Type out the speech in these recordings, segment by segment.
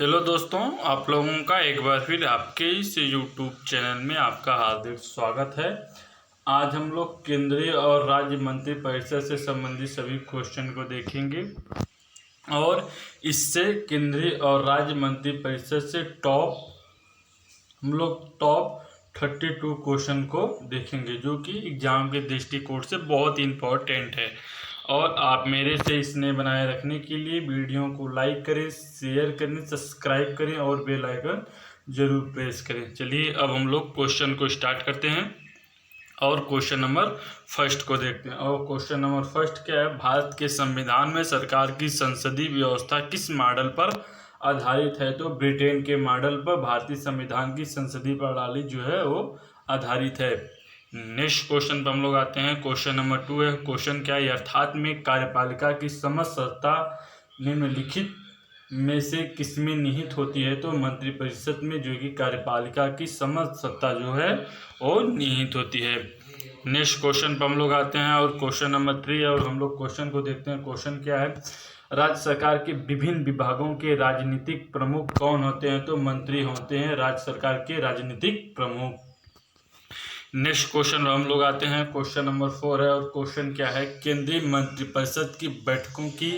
Hello दोस्तों, आप लोगों का एक बार फिर आपके इस यूट्यूब चैनल में आपका हार्दिक स्वागत है। आज हम लोग केंद्रीय और राज्य मंत्रिपरिषद से संबंधित सभी क्वेश्चन को देखेंगे और इससे केंद्रीय और राज्य मंत्रिपरिषद से हम लोग टॉप 32 क्वेश्चन को देखेंगे जो कि एग्जाम के दृष्टिकोण से बहुत इम्पोर्टेंट है। और आप मेरे से इसने बनाए रखने के लिए वीडियो को लाइक करें, शेयर करें, सब्सक्राइब करें और बेल आइकन जरूर प्रेस करें। चलिए अब हम लोग क्वेश्चन को स्टार्ट करते हैं और क्वेश्चन नंबर फर्स्ट को देखते हैं। और क्वेश्चन नंबर फर्स्ट क्या है, भारत के संविधान में सरकार की संसदीय व्यवस्था किस मॉडल पर आधारित है? तो ब्रिटेन के मॉडल पर भारतीय संविधान की संसदीय प्रणाली जो है वो आधारित है। नेक्स्ट क्वेश्चन पर हम लोग आते हैं। क्वेश्चन नंबर 2 है। क्वेश्चन क्या है, अर्थात में कार्यपालिका की समस्त सत्ता निम्नलिखित में से किसमें निहित होती है? तो मंत्रिपरिषद में जो कि कार्यपालिका की समस्त सत्ता जो है वो निहित होती है। नेक्स्ट क्वेश्चन पर हम लोग आते हैं और क्वेश्चन नंबर 3 है और हम लोग क्वेश्चन को देखते हैं। क्वेश्चन क्या है, राज्य सरकार के विभिन्न विभागों के राजनीतिक प्रमुख कौन होते हैं? तो मंत्री होते हैं राज्य सरकार के राजनीतिक प्रमुख। नेक्स्ट क्वेश्चन हम लोग आते हैं। क्वेश्चन नंबर 4 है और क्वेश्चन क्या है, केंद्रीय मंत्रिपरिषद की बैठकों की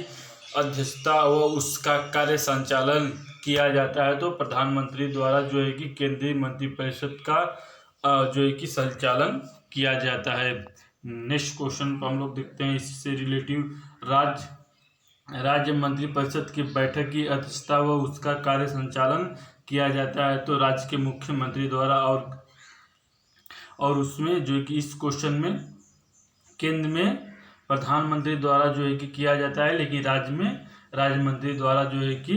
अध्यक्षता व उसका कार्य संचालन किया जाता है? तो प्रधानमंत्री द्वारा जो है कि केंद्रीय मंत्रिपरिषद का जो है कि संचालन किया जाता है। नेक्स्ट क्वेश्चन पर हम लोग देखते हैं इससे रिलेटिव, राज्य मंत्रिपरिषद की बैठक की अध्यक्षता व उसका कार्य संचालन किया जाता है? तो राज्य के मुख्यमंत्री द्वारा और उसमें जो है कि इस क्वेश्चन में केंद्र में प्रधानमंत्री द्वारा जो है कि किया जाता है, लेकिन राज्य में राज्य मंत्री द्वारा जो है कि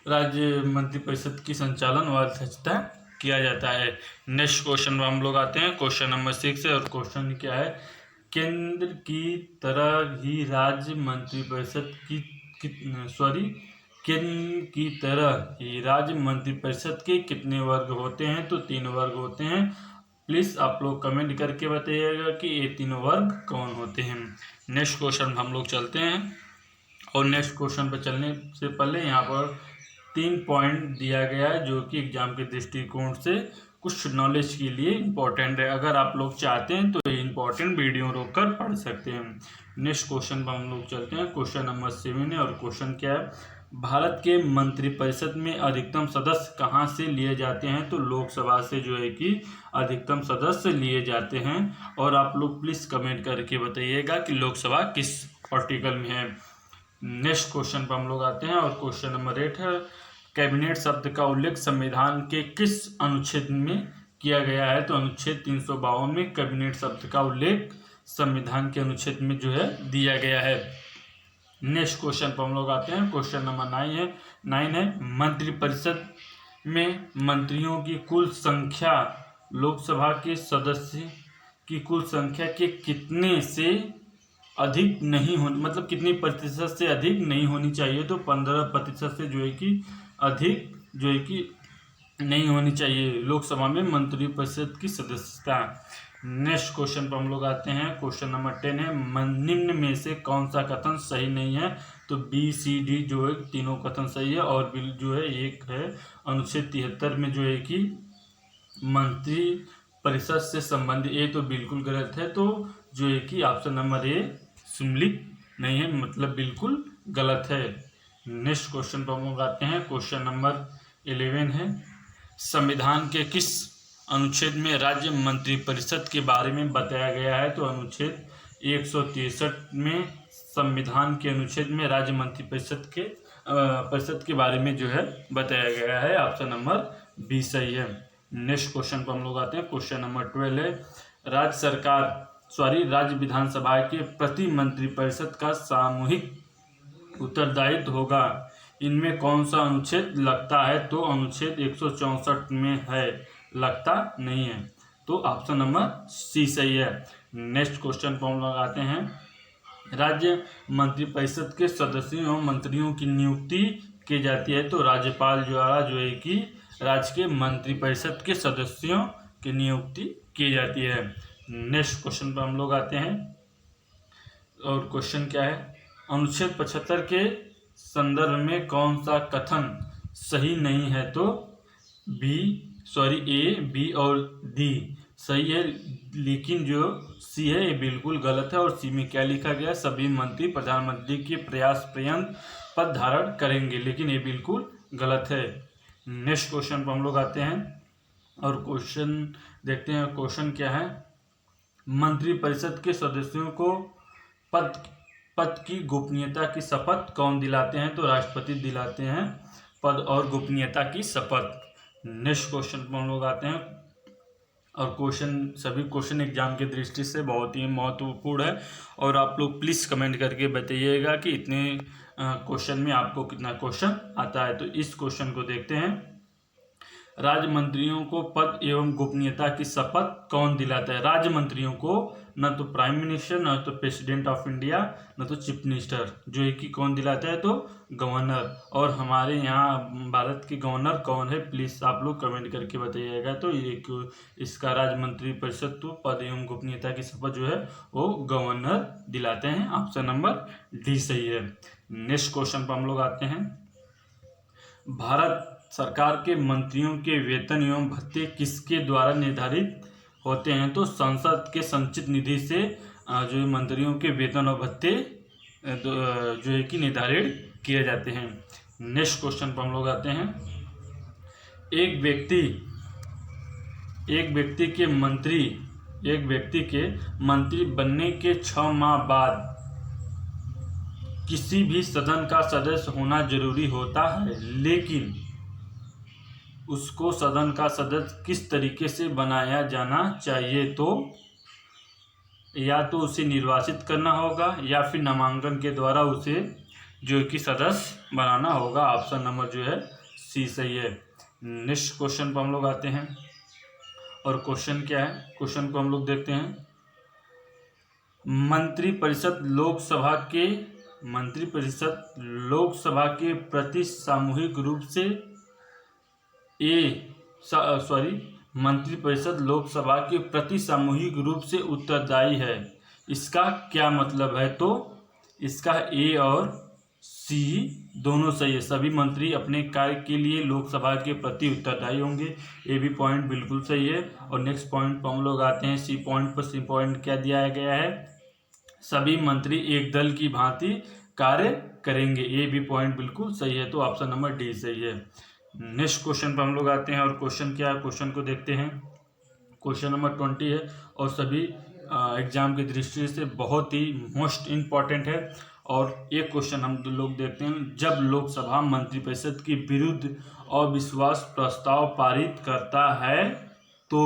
राज्य मंत्रिपरिषद की संचालन व अध्यक्षता किया जाता है। नेक्स्ट क्वेश्चन में हम लोग आते हैं। क्वेश्चन नंबर 6 है और क्वेश्चन क्या है, केंद्र की तरह ही राज्य मंत्रिपरिषद केंद्र की तरह ही राज्य मंत्रिपरिषद के कितने वर्ग होते हैं? तो 3 वर्ग होते हैं। प्लीज़ आप लोग कमेंट करके बताइएगा कि ये 3 वर्ग कौन होते हैं। नेक्स्ट क्वेश्चन हम लोग चलते हैं और नेक्स्ट क्वेश्चन पर चलने से पहले यहाँ पर 3 पॉइंट दिया गया है जो कि एग्जाम के दृष्टिकोण से कुछ नॉलेज के लिए इम्पोर्टेंट है। अगर आप लोग चाहते हैं तो ये इम्पोर्टेंट वीडियो रोककर पढ़ सकते हैं। नेक्स्ट क्वेश्चन पर हम लोग चलते हैं। क्वेश्चन नंबर 7 है और क्वेश्चन क्या है, भारत के मंत्रिपरिषद में अधिकतम सदस्य कहाँ से लिए जाते हैं? तो लोकसभा से जो है कि अधिकतम सदस्य लिए जाते हैं। और आप लोग प्लीज़ कमेंट करके बताइएगा कि लोकसभा किस आर्टिकल में है। नेक्स्ट क्वेश्चन पर हम लोग आते हैं और क्वेश्चन नंबर 8 है, कैबिनेट शब्द का उल्लेख संविधान के किस अनुच्छेद में किया गया है? तो अनुच्छेद 352 में कैबिनेट शब्द का उल्लेख संविधान के अनुच्छेद में जो है दिया गया है। नेक्स्ट क्वेश्चन पर हम लोग आते हैं। क्वेश्चन नंबर 9 है, मंत्रिपरिषद में मंत्रियों की कुल संख्या लोकसभा के सदस्य की कुल संख्या के कितने से अधिक नहीं होनी, मतलब कितनी प्रतिशत से अधिक नहीं होनी चाहिए? तो 15% से जो है कि अधिक जो है कि नहीं होनी चाहिए लोकसभा में मंत्रिपरिषद की सदस्यता। नेक्स्ट क्वेश्चन पर हम लोग आते हैं। क्वेश्चन नंबर 10 है, निम्न में से कौन सा कथन सही नहीं है? तो BCD जो है तीनों कथन सही है और बिल जो है एक है अनुच्छेद 73 में जो है कि मंत्री परिषद से संबंधित, ये तो बिल्कुल गलत है। तो जो है कि ऑप्शन नंबर ए सम्मिलित नहीं है, मतलब बिल्कुल गलत है। नेक्स्ट क्वेश्चन पर हम लोग आते हैं। क्वेश्चन नंबर 11 है, संविधान के किस अनुच्छेद में राज्य मंत्रिपरिषद के बारे में बताया गया है? तो अनुच्छेद 163 में संविधान के अनुच्छेद में राज्य मंत्रिपरिषद के बारे में जो है बताया गया है। ऑप्शन नंबर बी सही है। नेक्स्ट क्वेश्चन पर हम लोग आते हैं। क्वेश्चन नंबर 12 है, राज्य विधानसभा के प्रति मंत्रिपरिषद का सामूहिक उत्तरदायित्व होगा, इनमें कौन सा अनुच्छेद लगता है? तो अनुच्छेद 164 में है, लगता नहीं है। तो ऑप्शन नंबर सी सही है। नेक्स्ट क्वेश्चन पर हम लोग आते हैं। राज्य मंत्रिपरिषद के सदस्यों एवं मंत्रियों की नियुक्ति की जाती है? तो राज्यपाल द्वारा जो है कि राज्य के मंत्रिपरिषद के सदस्यों की नियुक्ति की जाती है। नेक्स्ट क्वेश्चन पर हम लोग आते हैं और क्वेश्चन क्या है, अनुच्छेद 75 के संदर्भ में कौन सा कथन सही नहीं है? तो ए, बी और डी सही है, लेकिन जो सी है ये बिल्कुल गलत है। और सी में क्या लिखा गया? सभी मंत्री प्रधानमंत्री के प्रयास पर्यंत पद धारण करेंगे, लेकिन ये बिल्कुल गलत है। नेक्स्ट क्वेश्चन पर हम लोग आते हैं और क्वेश्चन देखते हैं। क्वेश्चन क्या है? मंत्रिपरिषद के सदस्यों को पद की गोपनीयता की शपथ कौन दिलाते हैं? तो राष्ट्रपति दिलाते हैं पद और गोपनीयता की शपथ। नेक्स्ट क्वेश्चन पर हम लोग आते हैं और सभी क्वेश्चन एग्जाम की दृष्टि से बहुत ही महत्वपूर्ण है और आप लोग प्लीज़ कमेंट करके बताइएगा कि इतने क्वेश्चन में आपको कितना क्वेश्चन आता है। तो इस क्वेश्चन को देखते हैं। राज्य मंत्रियों को पद एवं गोपनीयता की शपथ कौन दिलाता है? राज्य मंत्रियों को न तो प्राइम मिनिस्टर, न तो प्रेसिडेंट ऑफ इंडिया, न तो चीफ मिनिस्टर, जो है कि कौन दिलाता है? तो गवर्नर। और हमारे यहाँ भारत के गवर्नर कौन है? प्लीज़ आप लोग कमेंट करके बताइएगा। तो ये इसका राज्य मंत्रिपरिषद तो पद एवं गोपनीयता की शपथ जो है वो गवर्नर दिलाते हैं। ऑप्शन नंबर डी सही है। नेक्स्ट क्वेश्चन पर हम लोग आते हैं। भारत सरकार के मंत्रियों के वेतन एवं भत्ते किसके द्वारा निर्धारित होते हैं? तो संसद के संचित निधि से जो मंत्रियों के वेतन और भत्ते जो है कि निर्धारित किए जाते हैं। नेक्स्ट क्वेश्चन पर हम लोग आते हैं। एक व्यक्ति के मंत्री बनने के 6 माह बाद किसी भी सदन का सदस्य होना जरूरी होता है, लेकिन उसको सदन का सदस्य किस तरीके से बनाया जाना चाहिए? तो या तो उसे निर्वाचित करना होगा या फिर नामांकन के द्वारा उसे जो कि सदस्य बनाना होगा। ऑप्शन नंबर जो है सी सही है। नेक्स्ट क्वेश्चन पर हम लोग आते हैं और क्वेश्चन क्या है? क्वेश्चन को हम लोग देखते हैं। मंत्रिपरिषद लोकसभा के प्रति सामूहिक रूप से मंत्रिपरिषद लोकसभा के प्रति सामूहिक रूप से उत्तरदायी है। इसका क्या मतलब है? तो इसका ए और सी दोनों सही है। सभी मंत्री अपने कार्य के लिए लोकसभा के प्रति उत्तरदायी होंगे, ये भी पॉइंट बिल्कुल सही है। और नेक्स्ट पॉइंट पर हम लोग आते हैं। सी पॉइंट पर सी पॉइंट क्या दिया गया है? सभी मंत्री एक दल की भांति कार्य करेंगे, ये भी पॉइंट बिल्कुल सही है। तो ऑप्शन नंबर डी सही है। नेक्स्ट क्वेश्चन पर हम लोग आते हैं और क्वेश्चन क्या है? क्वेश्चन को देखते हैं। क्वेश्चन नंबर 20 है और सभी एग्जाम की दृष्टि से बहुत ही मोस्ट इम्पॉर्टेंट है। और एक क्वेश्चन हम लोग देखते हैं। जब लोकसभा मंत्रिपरिषद के विरुद्ध अविश्वास प्रस्ताव पारित करता है तो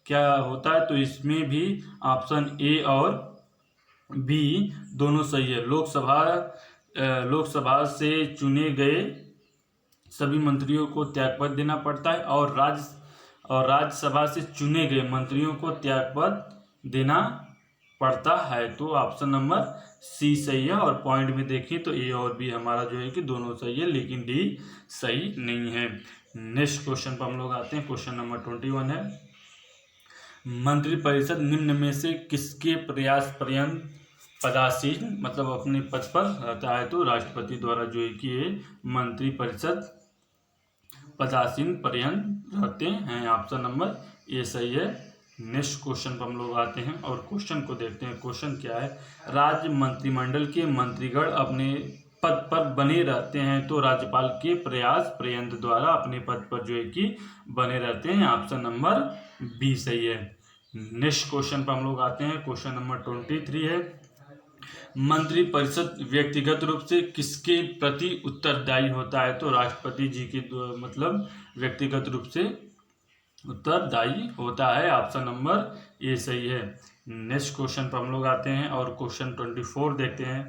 क्या होता है? तो इसमें भी ऑप्शन ए और बी दोनों सही है। लोकसभा से चुने गए सभी मंत्रियों को त्यागपत्र देना पड़ता है और राज्यसभा से चुने गए मंत्रियों को त्यागपत्र देना पड़ता है। तो ऑप्शन नंबर सी सही है। और पॉइंट में देखिए तो ए और बी हमारा जो है कि दोनों सही है, लेकिन डी सही नहीं है। नेक्स्ट क्वेश्चन पर हम लोग आते हैं। क्वेश्चन नंबर 21 है। मंत्रिपरिषद निम्न में से किसके प्रयास पर्यंत पदासीन मतलब अपने पद पर रहता है? तो राष्ट्रपति द्वारा जो है कि ये मंत्रिपरिषद पदासीन पर्यंत रहते हैं। ऑप्शन नंबर ए सही है। नेक्स्ट क्वेश्चन पर हम लोग आते हैं और क्वेश्चन को देखते हैं। क्वेश्चन क्या है? राज्य मंत्रिमंडल के मंत्रीगण अपने पद पर बने रहते हैं तो राज्यपाल के प्रयास पर्यंत द्वारा अपने पद पर जो है कि बने रहते हैं। ऑप्शन नंबर बी सही है। नेक्स्ट क्वेश्चन पर हम लोग आते हैं। क्वेश्चन नंबर 23 है। मंत्रिपरिषद व्यक्तिगत रूप से किसके प्रति उत्तरदायी होता है? तो राष्ट्रपति जी के मतलब व्यक्तिगत रूप से उत्तरदायी होता है। ऑप्शन नंबर ए सही है। नेक्स्ट क्वेश्चन पर हम लोग आते हैं और क्वेश्चन 24 देखते हैं।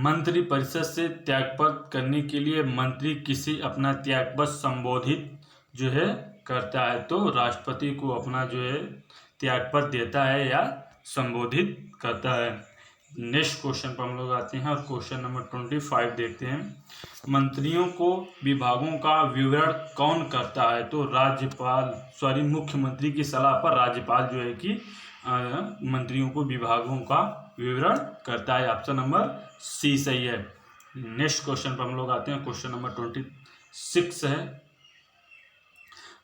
मंत्रिपरिषद से त्यागपत्र करने के लिए मंत्री किसी अपना त्यागपत्र संबोधित जो है करता है? तो राष्ट्रपति को अपना जो है त्यागपत्र देता है या संबोधित करता है। नेक्स्ट क्वेश्चन पर हम लोग आते हैं और क्वेश्चन नंबर 25 देखते हैं। मंत्रियों को विभागों का विवरण कौन करता है? तो मुख्यमंत्री की सलाह पर राज्यपाल जो है कि मंत्रियों को विभागों का विवरण करता है। ऑप्शन नंबर सी सही है। नेक्स्ट क्वेश्चन पर हम लोग आते हैं। क्वेश्चन नंबर 26 है,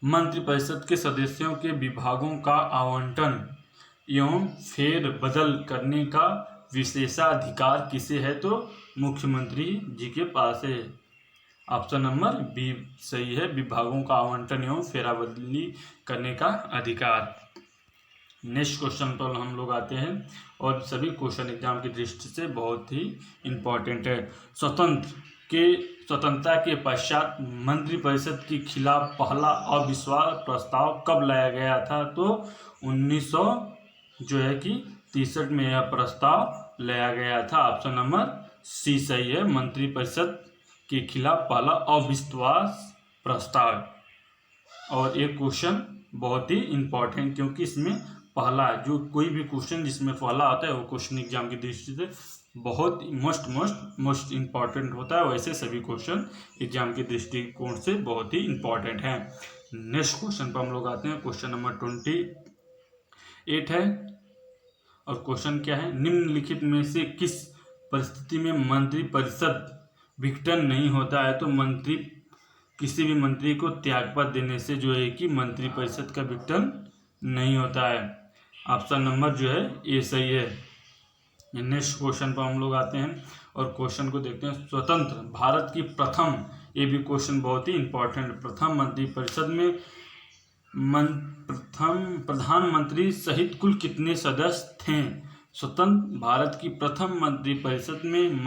मंत्रिपरिषद के सदस्यों के विभागों का आवंटन एवं फेरबदल करने का विशेषाधिकार किसे है? तो मुख्यमंत्री जी के पास है। ऑप्शन नंबर बी सही है, विभागों का आवंटन एवं फेरबदली करने का अधिकार। नेक्स्ट क्वेश्चन पर हम लोग आते हैं और सभी क्वेश्चन एग्जाम की दृष्टि से बहुत ही इम्पोर्टेंट है। स्वतंत्रता के पश्चात मंत्रिपरिषद के खिलाफ पहला अविश्वास प्रस्ताव कब लाया गया था? तो 1963 में यह प्रस्ताव लाया गया था। ऑप्शन नंबर सी सही है, मंत्रिपरिषद के खिलाफ पहला अविश्वास प्रस्ताव। और एक क्वेश्चन बहुत ही इम्पोर्टेंट, क्योंकि इसमें पहला जो कोई भी क्वेश्चन जिसमें पहला आता है वो क्वेश्चन एग्जाम की दृष्टि से बहुत मोस्ट इम्पॉर्टेंट होता है। वैसे सभी क्वेश्चन एग्जाम के दृष्टिकोण से बहुत ही इम्पॉर्टेंट हैं। नेक्स्ट क्वेश्चन पर हम लोग आते हैं। क्वेश्चन नंबर 28 है और क्वेश्चन क्या है, निम्नलिखित में से किस परिस्थिति में मंत्रिपरिषद विघटन नहीं होता है? तो किसी भी मंत्री को त्यागपत्र देने से जो है कि मंत्रिपरिषद का विघटन नहीं होता है। ऑप्शन नंबर जो है ए सही है। नेक्स्ट क्वेश्चन पर हम लोग आते हैं और क्वेश्चन को देखते हैं। स्वतंत्र भारत की प्रथम, ये भी क्वेश्चन बहुत ही इंपॉर्टेंट, प्रथम मंत्रिपरिषद में प्रधानमंत्री सहित कुल कितने सदस्य थे? स्वतंत्र भारत की प्रथम मंत्रिपरिषद में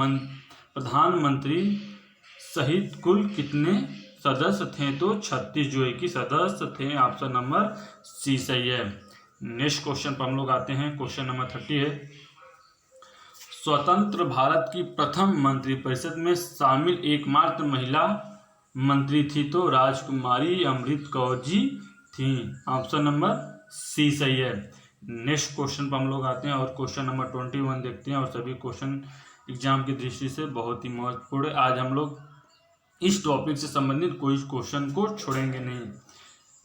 प्रधानमंत्री सहित कुल कितने सदस्य थे? तो 36 जो है कि सदस्य थे। ऑप्शन नंबर सी सही है। नेक्स्ट क्वेश्चन पर हम लोग आते हैं। क्वेश्चन नंबर 30 है, स्वतंत्र भारत की प्रथम मंत्रिपरिषद में शामिल एकमात्र महिला मंत्री थी? तो राजकुमारी अमृत कौर जी थी। ऑप्शन नंबर सी सही है। नेक्स्ट क्वेश्चन पर हम लोग आते हैं और क्वेश्चन नंबर 21 देखते हैं और सभी क्वेश्चन एग्जाम की दृष्टि से बहुत ही महत्वपूर्ण है। आज हम लोग इस टॉपिक से संबंधित कोई क्वेश्चन को छोड़ेंगे नहीं।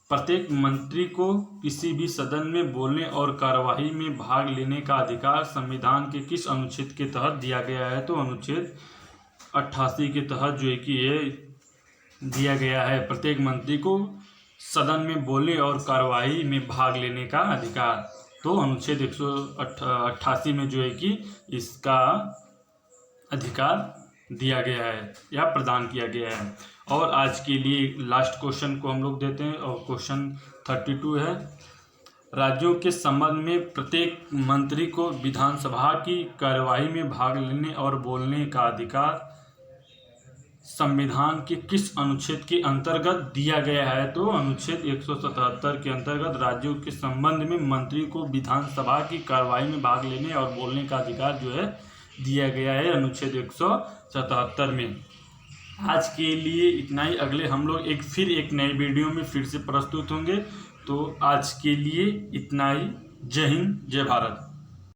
प्रत्येक मंत्री को किसी भी सदन में बोलने और कार्यवाही में भाग लेने का अधिकार संविधान के किस अनुच्छेद के तहत दिया गया है? तो अनुच्छेद 88 के तहत जो है कि ये दिया गया है। प्रत्येक मंत्री को सदन में बोलने और कार्यवाही में भाग लेने का अधिकार, तो अनुच्छेद 188 में जो है कि इसका अधिकार दिया गया है या प्रदान किया गया है। और आज के लिए लास्ट क्वेश्चन को हम लोग देते हैं और क्वेश्चन 32 है, राज्यों के संबंध में प्रत्येक मंत्री को विधानसभा की कार्यवाही में भाग लेने और बोलने का अधिकार संविधान के किस अनुच्छेद के अंतर्गत दिया गया है? तो अनुच्छेद 177 के अंतर्गत राज्यों के संबंध में मंत्री को विधानसभा की कार्यवाही में भाग लेने और बोलने का अधिकार जो है दिया गया है अनुच्छेद 177 में। आज के लिए इतना ही। अगले हम लोग एक नए वीडियो में फिर से प्रस्तुत होंगे। तो आज के लिए इतना ही। जय हिंद, जय भारत।